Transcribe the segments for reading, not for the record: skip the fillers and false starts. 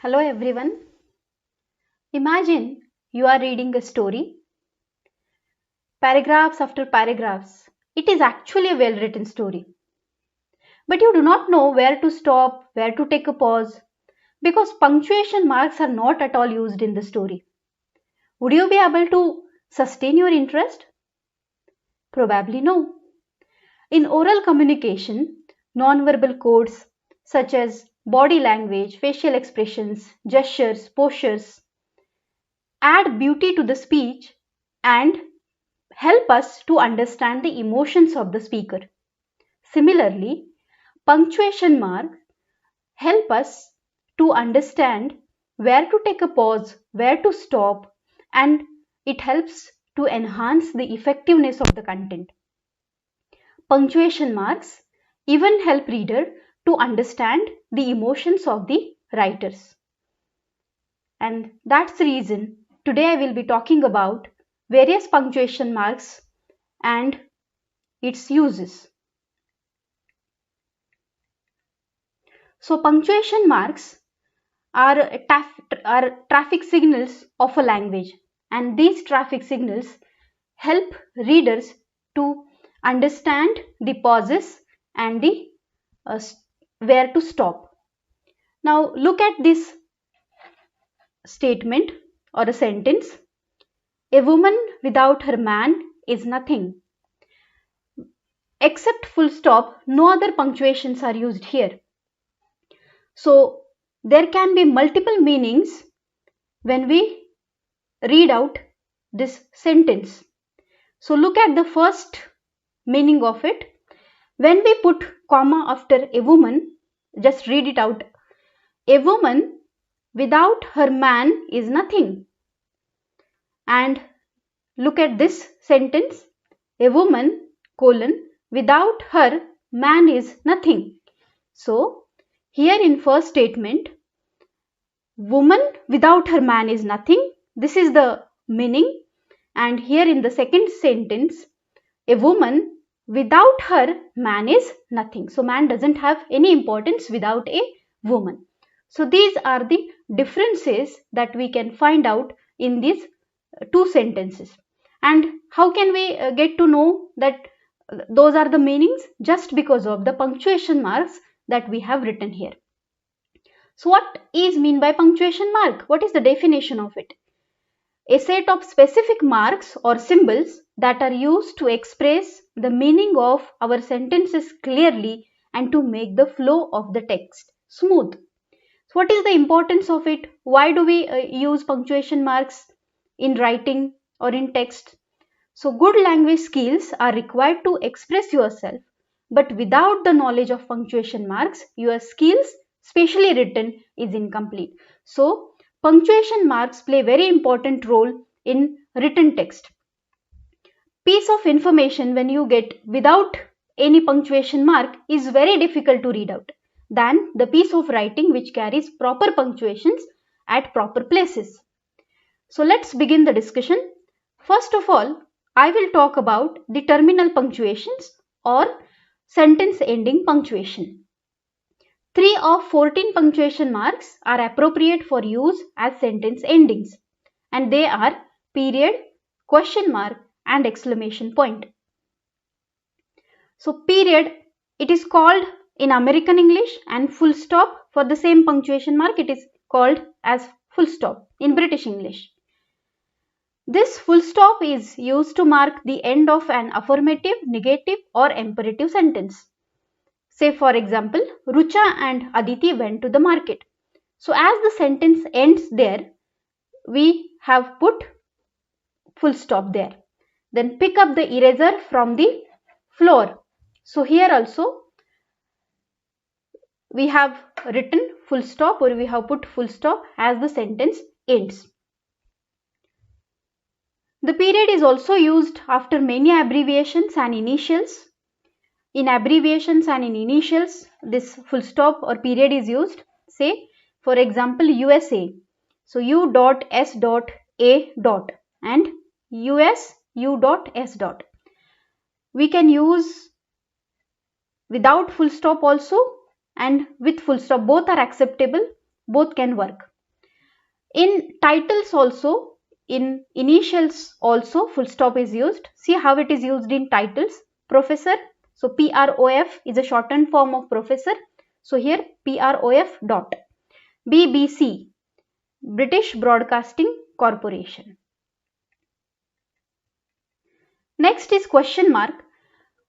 Hello everyone. Imagine you are reading a story, paragraphs after paragraphs. It is actually a well written story. But you do not know where to stop, where to take a pause, because punctuation marks are not at all used in the story. Would you be able to sustain your interest? Probably no. In oral communication, nonverbal codes such as body language, facial expressions, gestures, postures add beauty to the speech and help us to understand the emotions of the speaker. Similarly, punctuation marks help us to understand where to take a pause, where to stop, and it helps to enhance the effectiveness of the content. Punctuation marks even help reader to understand the emotions of the writers. And that's the reason today I will be talking about various punctuation marks and its uses. So punctuation marks are traffic signals of a language, and these traffic signals help readers to understand the pauses and the where to stop. Now look at this statement or a sentence. A woman without her man is nothing. Except full stop, no other punctuations are used here. So there can be multiple meanings when we read out this sentence. So look at the first meaning of it. When we put comma after a woman, just read it out. A woman without her man is nothing. And look at this sentence. A woman, without her man is nothing. So here in first statement, woman without her man is nothing. This is the meaning. And here in the second sentence, a woman without her man is nothing. So man doesn't have any importance without a woman. So these are the differences that we can find out in these two sentences. And how can we get to know that those are the meanings? Just because of the punctuation marks that we have written here. So what is mean by punctuation mark? What is the definition of it? A set of specific marks or symbols that are used to express the meaning of our sentences clearly and to make the flow of the text smooth. So what is the importance of it? Why do we use punctuation marks in writing or in text? So good language skills are required to express yourself, but without the knowledge of punctuation marks, your skills, specially written, is incomplete. So punctuation marks play a very important role in written text. Piece of information when you get without any punctuation mark is very difficult to read out than the piece of writing which carries proper punctuations at proper places. So let's begin the discussion. First of all, I will talk about the terminal punctuations or sentence ending punctuation. 3 of 14 punctuation marks are appropriate for use as sentence endings, and they are period, question mark and exclamation point. So period, it is called in American English, and full stop for the same punctuation mark, it is called as full stop in British English. This full stop is used to mark the end of an affirmative, negative or imperative sentence. Say for example, Rucha and Aditi went to the market. So as the sentence ends there, we have put full stop there. Then pick up the eraser from the floor. So here also we have written full stop, or we have put full stop as the sentence ends. The period is also used after many abbreviations and initials. In abbreviations and in initials, this full stop or period is used. Say, for example, USA. So, U.S.A. and US U.S. We can use without full stop also and with full stop. Both are acceptable. Both can work. In titles also, in initials also, full stop is used. See how it is used in titles. Professor, so PROF is a shortened form of professor. So here PROF dot. BBC, British Broadcasting Corporation. Next is question mark.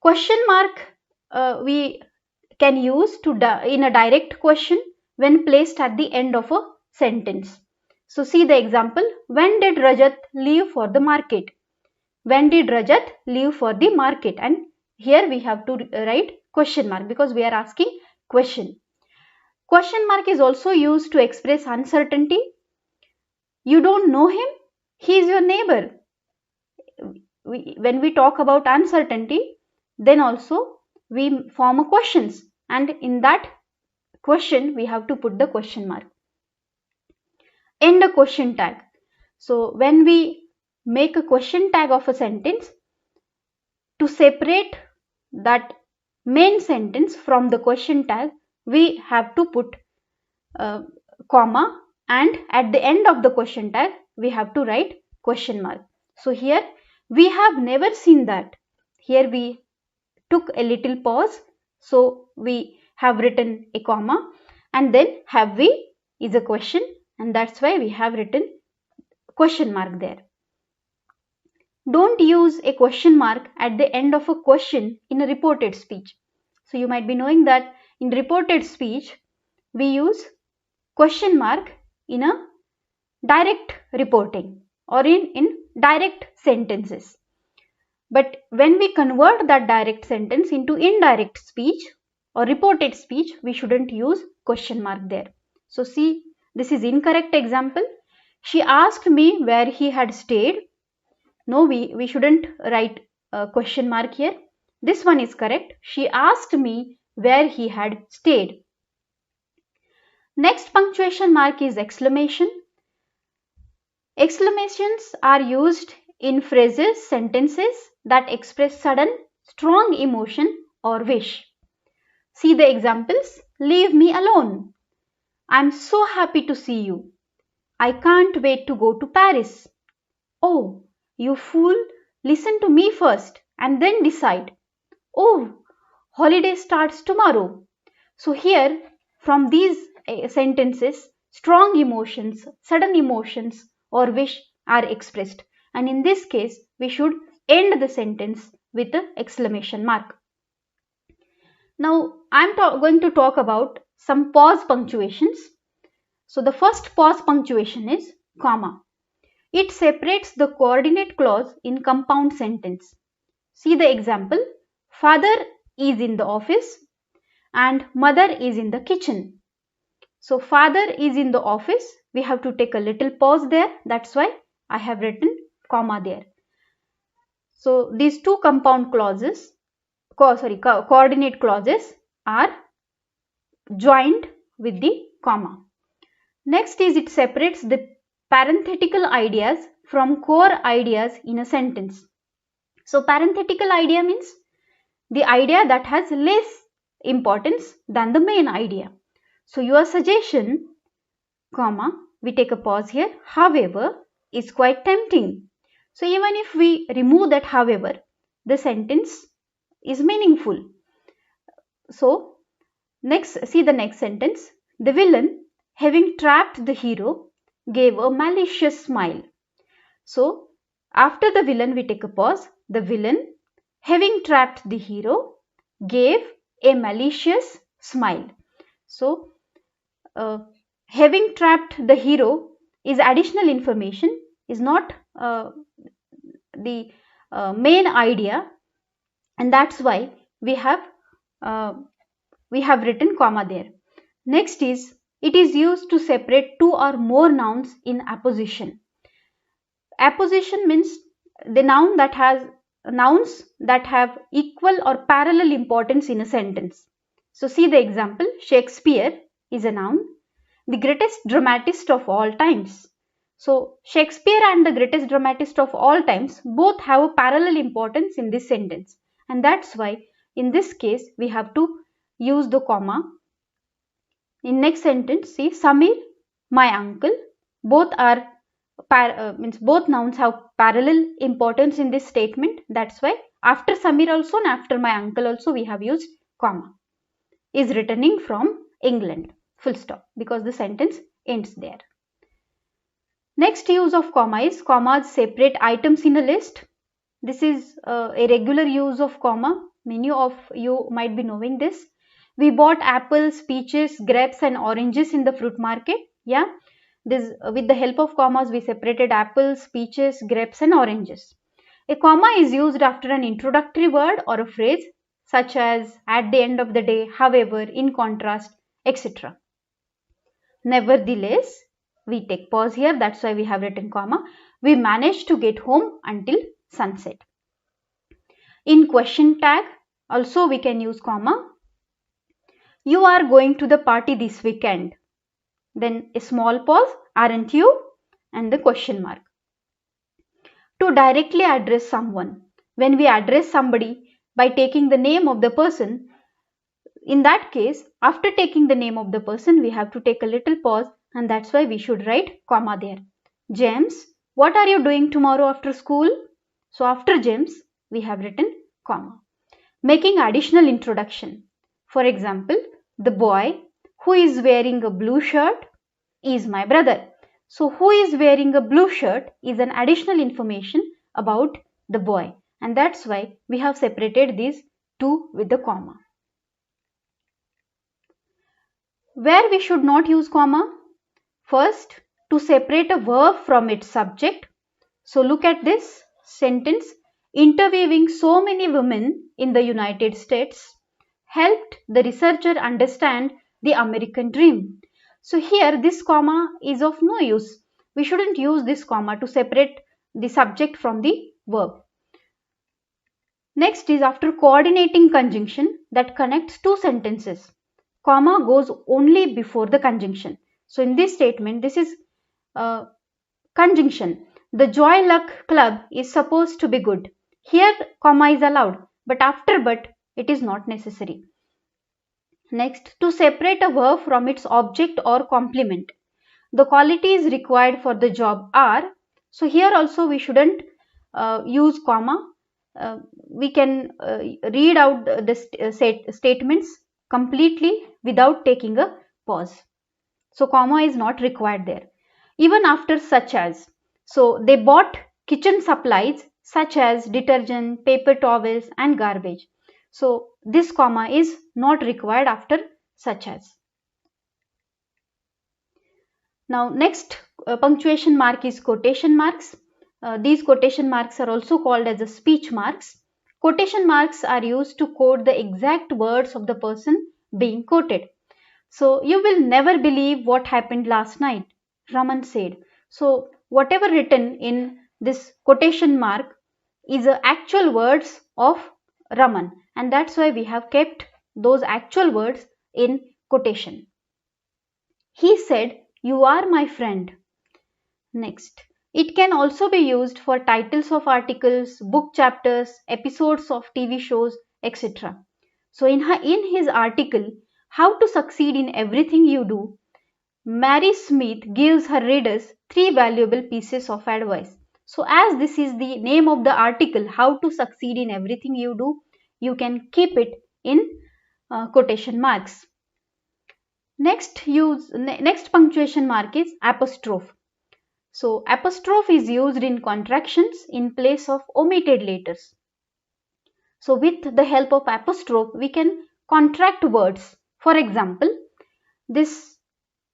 Question mark we can use to in a direct question when placed at the end of a sentence. So see the example. When did Rajat leave for the market? When did Rajat leave for the market? And here we have to write question mark because we are asking question. Question mark is also used to express uncertainty. You don't know him? He is your neighbor. When we talk about uncertainty, then also we form a questions, and in that question we have to put the question mark. End a question tag. So when we make a question tag of a sentence, to separate that main sentence from the question tag, we have to put comma, and at the end of the question tag we have to write question mark. So here we have never seen that. Here we took a little pause, so we have written a comma, and then have we is a question, and that's why we have written question mark there. Don't use a question mark at the end of a question in a reported speech. So you might be knowing that in reported speech we use question mark in a direct reporting or in direct sentences. But when we convert that direct sentence into indirect speech or reported speech, we shouldn't use question mark there. So see, this is incorrect example. She asked me where he had stayed. No, we shouldn't write a question mark here. This one is correct. She asked me where he had stayed. Next punctuation mark is exclamation. Exclamations are used in phrases, sentences that express sudden, strong emotion or wish. See the examples. Leave me alone. I'm so happy to see you. I can't wait to go to Paris. Oh, you fool, listen to me first and then decide. Oh, holiday starts tomorrow. So here, from these sentences, strong emotions, sudden emotions or wish are expressed. And in this case, we should end the sentence with the exclamation mark. Now, I'm going to talk about some pause punctuations. So the first pause punctuation is comma. It separates the coordinate clause in compound sentence. See the example. Father is in the office and mother is in the kitchen. So father is in the office. We have to take a little pause there. That's why I have written comma there. So these two compound clauses, coordinate clauses are joined with the comma. Next is it separates the parenthetical ideas from core ideas in a sentence. So parenthetical idea means the idea that has less importance than the main idea. So your suggestion, comma, we take a pause here, however, is quite tempting. So even if we remove that however, the sentence is meaningful. So next, see the next sentence. The villain, having trapped the hero, gave a malicious smile. So after the villain we take a pause. The villain, having trapped the hero, gave a malicious smile. So having trapped the hero is additional information, is not the main idea, and that's why we have written comma there. Next is, it is used to separate two or more nouns in apposition. Apposition means the nouns that have equal or parallel importance in a sentence. So see the example. Shakespeare is a noun, the greatest dramatist of all times. So Shakespeare and the greatest dramatist of all times both have a parallel importance in this sentence, and that's why in this case we have to use the comma. In next sentence, see, Samir, my uncle, Both are means both nouns have parallel importance in this statement. That's why after Samir also and after my uncle also we have used comma. Is returning from England, full stop, because the sentence ends there. Next use of comma is commas separate items in a list. This is a regular use of comma. Many of you might be knowing this. We bought apples, peaches, grapes and oranges in the fruit market. Yeah, this with the help of commas we separated apples, peaches, grapes and oranges. A comma is used after an introductory word or a phrase such as at the end of the day, however, in contrast, etc. Nevertheless, we take pause here, that's why we have written comma. We managed to get home until sunset. In question tag, also we can use comma. You are going to the party this weekend. Then a small pause, aren't you? And the question mark. To directly address someone. When we address somebody by taking the name of the person, in that case, after taking the name of the person, we have to take a little pause, and that's why we should write comma there. James, what are you doing tomorrow after school? So after James, we have written comma. Making additional introduction. For example, the boy who is wearing a blue shirt is my brother. So who is wearing a blue shirt is an additional information about the boy, and that's why we have separated these two with the comma. Where we should not use comma? First, to separate a verb from its subject. So look at this sentence. Interviewing so many women in the United States helped the researcher understand the American dream. So here this comma is of no use. We shouldn't use this comma to separate the subject from the verb. Next is after coordinating conjunction that connects two sentences. Comma goes only before the conjunction. So in this statement, this is conjunction. The Joy Luck Club is supposed to be good. Here comma is allowed, but after but it is not necessary. Next, to separate a verb from its object or complement. The qualities required for the job are. So here also we shouldn't use comma. We can read out the statements completely without taking a pause. So comma is not required there. Even after such as. So they bought kitchen supplies such as detergent, paper towels and garbage. So this comma is not required after such as. Now next punctuation mark is quotation marks. These quotation marks are also called as a speech marks. Quotation marks are used to quote the exact words of the person being quoted. So you will never believe what happened last night, Raman said. So whatever written in this quotation mark is the actual words of Raman, and that's why we have kept those actual words in quotation. He said, you are my friend. Next, it can also be used for titles of articles, book chapters, episodes of TV shows, etc. So in his article, How to Succeed in Everything You Do, Mary Smith gives her readers 3 valuable pieces of advice. So as this is the name of the article, How to Succeed in Everything You Do, you can keep it in quotation marks. Next punctuation mark is apostrophe. So apostrophe is used in contractions in place of omitted letters. So with the help of apostrophe, we can contract words. For example, this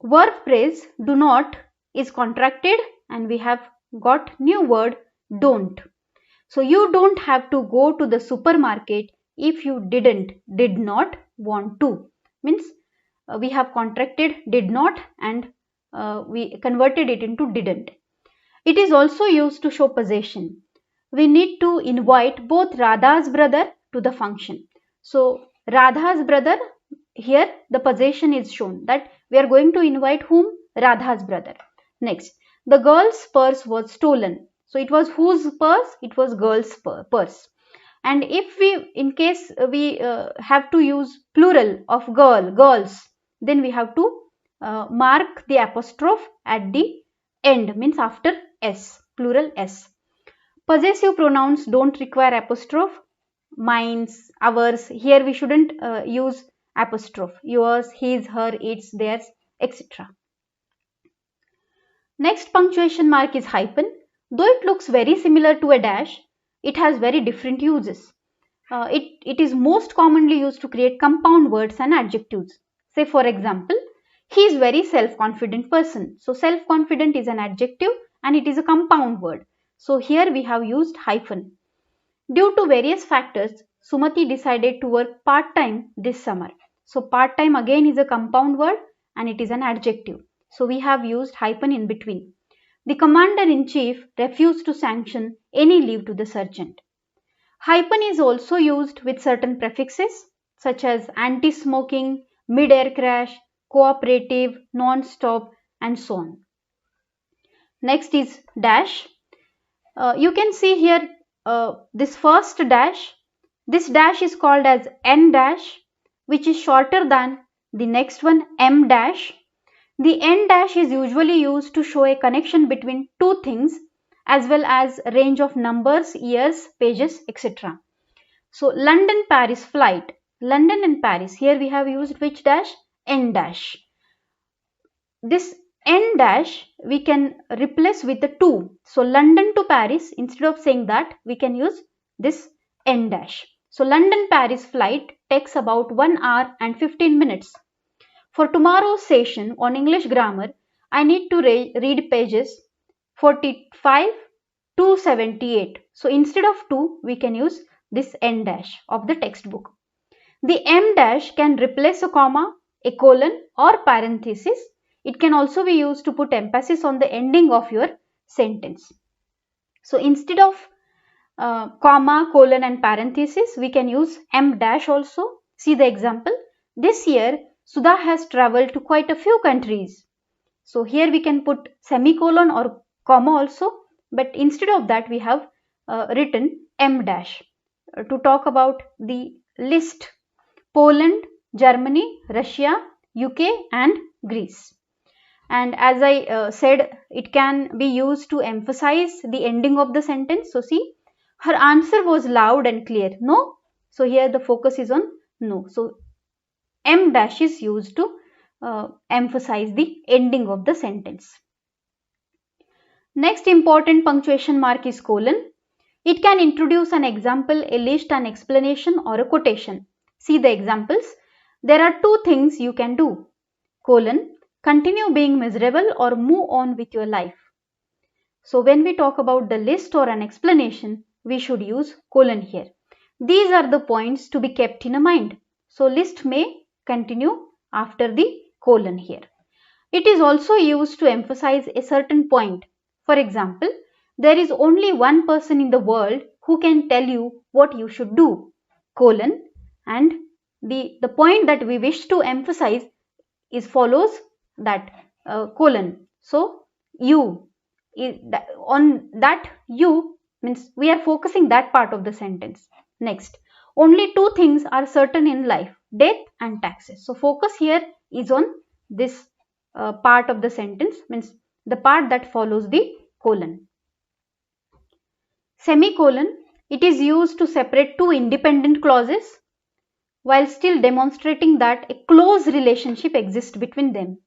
verb phrase do not is contracted and we have got new word don't. So you don't have to go to the supermarket if you did not want to. Means we have contracted did not and we converted it into didn't. It is also used to show possession. We need to invite both Radha's brother to the function. So Radha's brother, here the possession is shown that we are going to invite whom? Radha's brother. Next, the girl's purse was stolen. So it was whose purse? It was girl's purse. And if we, in case we have to use plural of girls, then we have to mark the apostrophe at the end, means after s, plural s. Possessive pronouns don't require apostrophe. Mine's, ours. Here we shouldn't use apostrophe. Yours, his, her, its, theirs, etc. Next punctuation mark is hyphen. Though it looks very similar to a dash, it has very different uses. It is most commonly used to create compound words and adjectives. Say for example, he is very self-confident person. So self-confident is an adjective and it is a compound word. So here we have used hyphen. Due to various factors, Sumati decided to work part-time this summer. So part-time again is a compound word and it is an adjective. So we have used hyphen in between. The commander-in-chief refused to sanction any leave to the sergeant. Hyphen is also used with certain prefixes such as anti-smoking, mid-air crash, cooperative, non-stop and so on. Next is dash. You can see here this first dash. This dash is called as N dash, which is shorter than the next one, M dash. The N dash is usually used to show a connection between two things as well as a range of numbers, years, pages, etc. So London-Paris flight. London and Paris. Here we have used which dash? N dash. This N dash we can replace with the 2. So London to Paris, instead of saying that, we can use this N dash. So London-Paris flight takes about 1 hour and 15 minutes. For tomorrow's session on English grammar, I need to read pages 45 to 78. So instead of 2, we can use this N dash of the textbook. The M dash can replace a comma, a colon or parenthesis. It can also be used to put emphasis on the ending of your sentence. So instead of comma, colon and parenthesis, we can use M dash also. See the example. This year, Sudha has travelled to quite a few countries. So here we can put semicolon or comma also, but instead of that we have written M dash to talk about the list. Poland, Germany, Russia, UK and Greece. And as I said, it can be used to emphasize the ending of the sentence. So see, her answer was loud and clear. No. So here the focus is on no. So M dash is used to emphasize the ending of the sentence. Next important punctuation mark is colon. It can introduce an example, a list, an explanation or a quotation. See the examples. There are two things you can do. Colon, continue being miserable or move on with your life. So when we talk about the list or an explanation, we should use colon here. These are the points to be kept in mind. So list may continue after the colon here. It is also used to emphasize a certain point. For example, there is only one person in the world who can tell you what you should do. Colon, and the point that we wish to emphasize is follows that colon. So you, on that you means we are focusing that part of the sentence. Next, only two things are certain in life, death and taxes. So focus here is on this part of the sentence, means the part that follows the colon. Semicolon, it is used to separate two independent clauses while still demonstrating that a close relationship exists between them.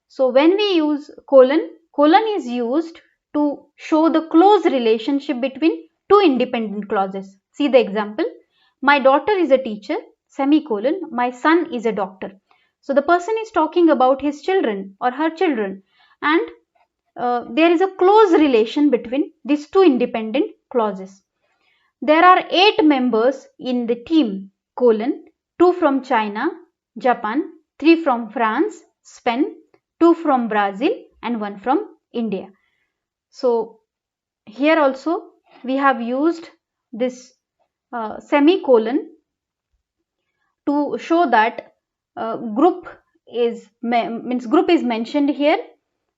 So when we use colon, colon is used to show the close relationship between two independent clauses. See the example. My daughter is a teacher, semicolon, my son is a doctor. So the person is talking about his children or her children, and there is a close relation between these two independent clauses. There are 8 members in the team, colon, 2 from China, Japan, 3 from France, Spain, 2 from Brazil and 1 from India. So here also we have used this semicolon to show that group is mentioned here,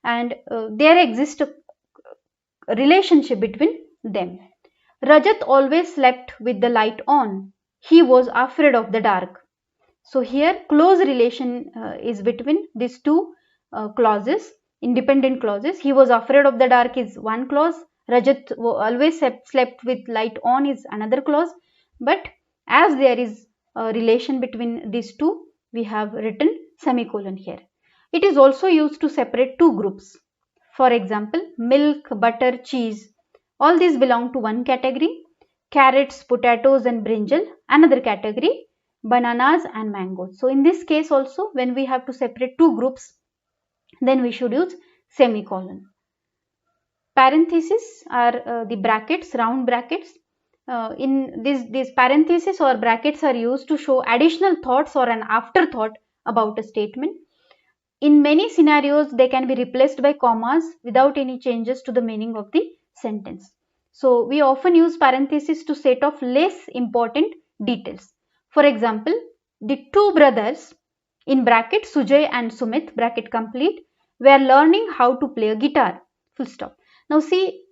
and there exists a relationship between them. Rajat always slept with the light on. He was afraid of the dark. So here close relation is between these two clauses. independent clauses. He was afraid of the dark is one clause. Rajat always slept with light on is another clause. But as there is a relation between these two, we have written semicolon here. It is also used to separate two groups. For example, milk, butter, cheese, all these belong to one category. Carrots, potatoes and brinjal, another category. Bananas and mangoes. So in this case also, when we have to separate two groups, then we should use semicolon. Parentheses are the brackets, round brackets. In these parentheses or brackets are used to show additional thoughts or an afterthought about a statement. In many scenarios, they can be replaced by commas without any changes to the meaning of the sentence. So we often use parentheses to set off less important details. For example, the two brothers in bracket Sujay and Sumit bracket complete were learning how to play a guitar, full stop. Now see,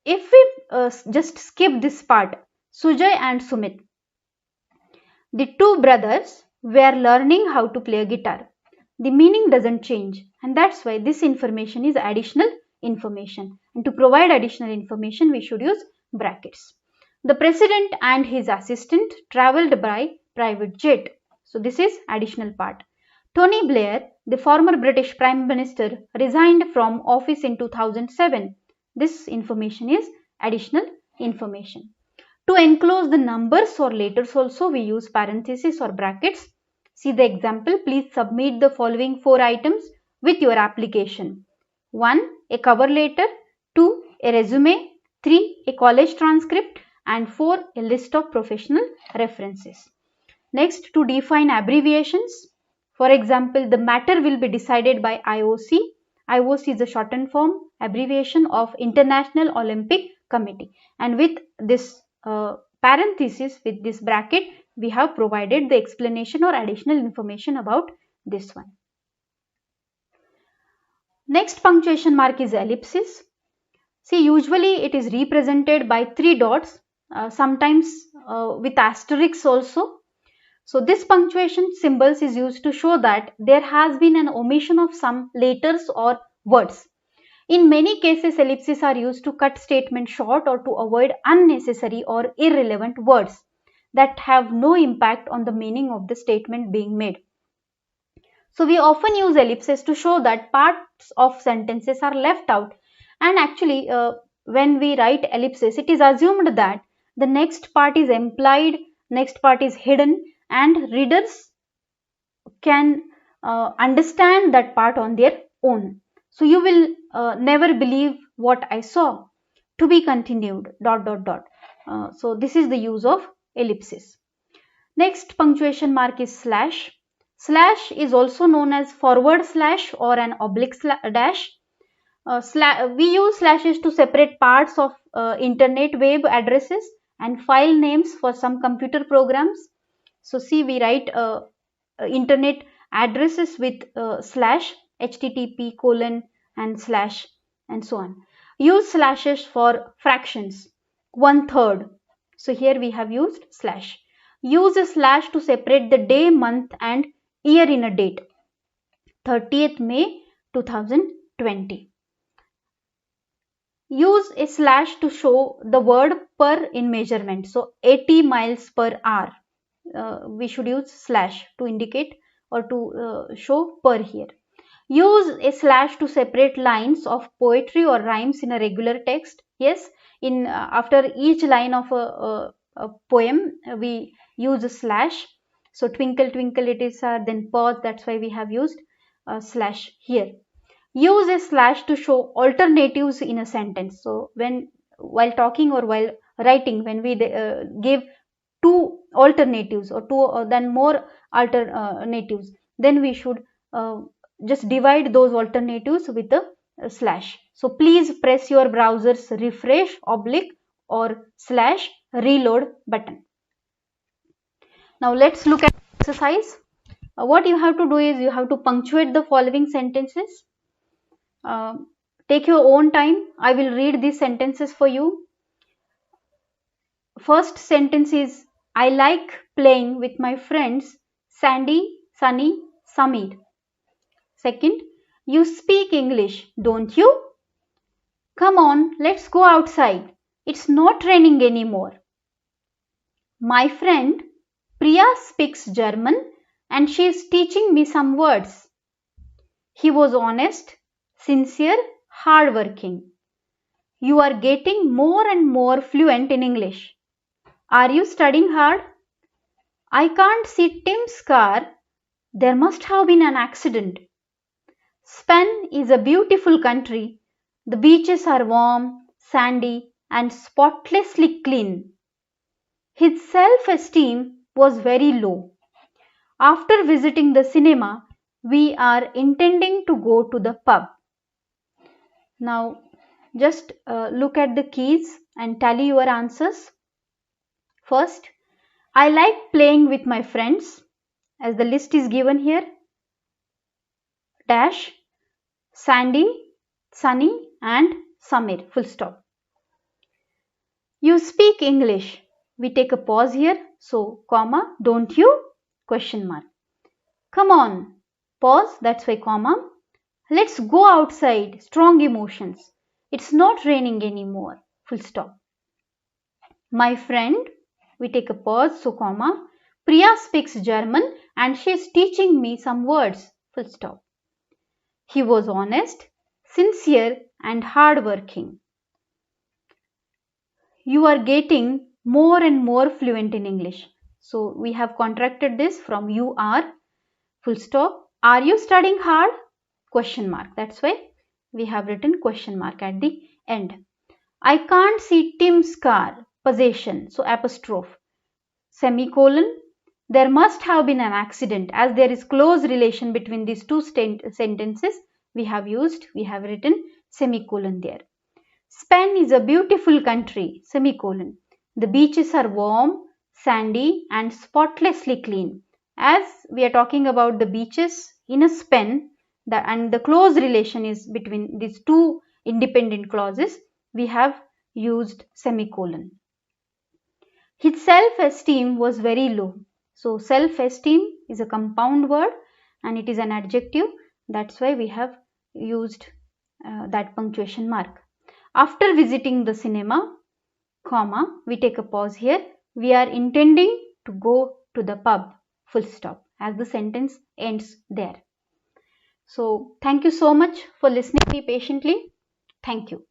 if we just skip this part, Sujay and Sumit, the two brothers were learning how to play a guitar. The meaning doesn't change, and that's why this information is additional information. And to provide additional information, we should use brackets. The president and his assistant travelled by private jet. So this is additional part. Tony Blair, the former British Prime Minister, resigned from office in 2007. This information is additional information. To enclose the numbers or letters also, we use parentheses or brackets. See the example. Please submit the following 4 items with your application. 1. A cover letter. 2. A resume. 3. A college transcript. And 4. A list of professional references. Next, to define abbreviations. For example, the matter will be decided by IOC. IOC is a shortened form abbreviation of International Olympic Committee. And with this parenthesis, with this bracket, we have provided the explanation or additional information about this one. Next punctuation mark is ellipsis. See, usually it is represented by 3 dots, sometimes with asterisks also. So this punctuation symbols is used to show that there has been an omission of some letters or words. In many cases, ellipses are used to cut statements short or to avoid unnecessary or irrelevant words that have no impact on the meaning of the statement being made. So we often use ellipses to show that parts of sentences are left out, and actually when we write ellipses, it is assumed that the next part is implied, next part is hidden, and readers can understand that part on their own. So you will never believe what I saw. To be continued ... So this is the use of ellipsis. Next punctuation mark is slash. Slash is also known as forward slash or an oblique dash. We use slashes to separate parts of internet web addresses and file names for some computer programs. So see, we write internet addresses with slash, http : and slash and so on. Use slashes for fractions, 1/3. So here we have used slash. Use a slash to separate the day, month and year in a date. 30th May 2020. Use a slash to show the word per in measurement. So 80 miles per hour. We should use slash to indicate or to show per here. Use a slash to separate lines of poetry or rhymes in a regular text. Yes, in after each line of a poem, we use a slash. So twinkle twinkle little star, then pause. That's why we have used a slash here. Use a slash to show alternatives in a sentence. So while talking or while writing, when we give two alternatives or two or then more alternatives, then we should just divide those alternatives with a slash. So please press your browser's refresh oblique or slash reload button. Now let's look at exercise. What you have to do is you have to punctuate the following sentences. Take your own time. I will read these sentences for you. First sentence is, I like playing with my friends Sandy, Sunny, Samir. Second, You speak English, don't you? Come on, let's go outside. It's not raining anymore. My friend Priya speaks German and she is teaching me some words. He was honest, sincere, hardworking. You are getting more and more fluent in English. Are you studying hard? I can't see Tim's car. There must have been an accident. Spain is a beautiful country. The beaches are warm, sandy, and spotlessly clean. His self-esteem was very low. After visiting the cinema, we are intending to go to the pub. Now, just look at the keys and tally your answers. First, I like playing with my friends, as the list is given here. Dash, Sandy, Sunny and Samir, full stop. You speak English. We take a pause here. So, comma, don't you? Question mark. Come on. Pause, that's why comma. Let's go outside. Strong emotions. It's not raining anymore. Full stop. My friend. We take a pause. So, comma. Priya speaks German and she is teaching me some words. Full stop. He was honest, sincere and hardworking. You are getting more and more fluent in English. So we have contracted this from you are, full stop. Are you studying hard? Question mark. That's why we have written question mark at the end. I can't see Tim's car. Possession. So apostrophe. Semicolon. There must have been an accident. As there is close relation between these two sentences, we have written semicolon there. Spain is a beautiful country, semicolon. The beaches are warm, sandy and spotlessly clean. As we are talking about the beaches in a Spain and the close relation is between these two independent clauses, we have used semicolon. His self-esteem was very low. So self-esteem is a compound word and it is an adjective. That's why we have used that punctuation mark. After visiting the cinema, comma, we take a pause here. We are intending to go to the pub, full stop, as the sentence ends there. So thank you so much for listening to me patiently. Thank you.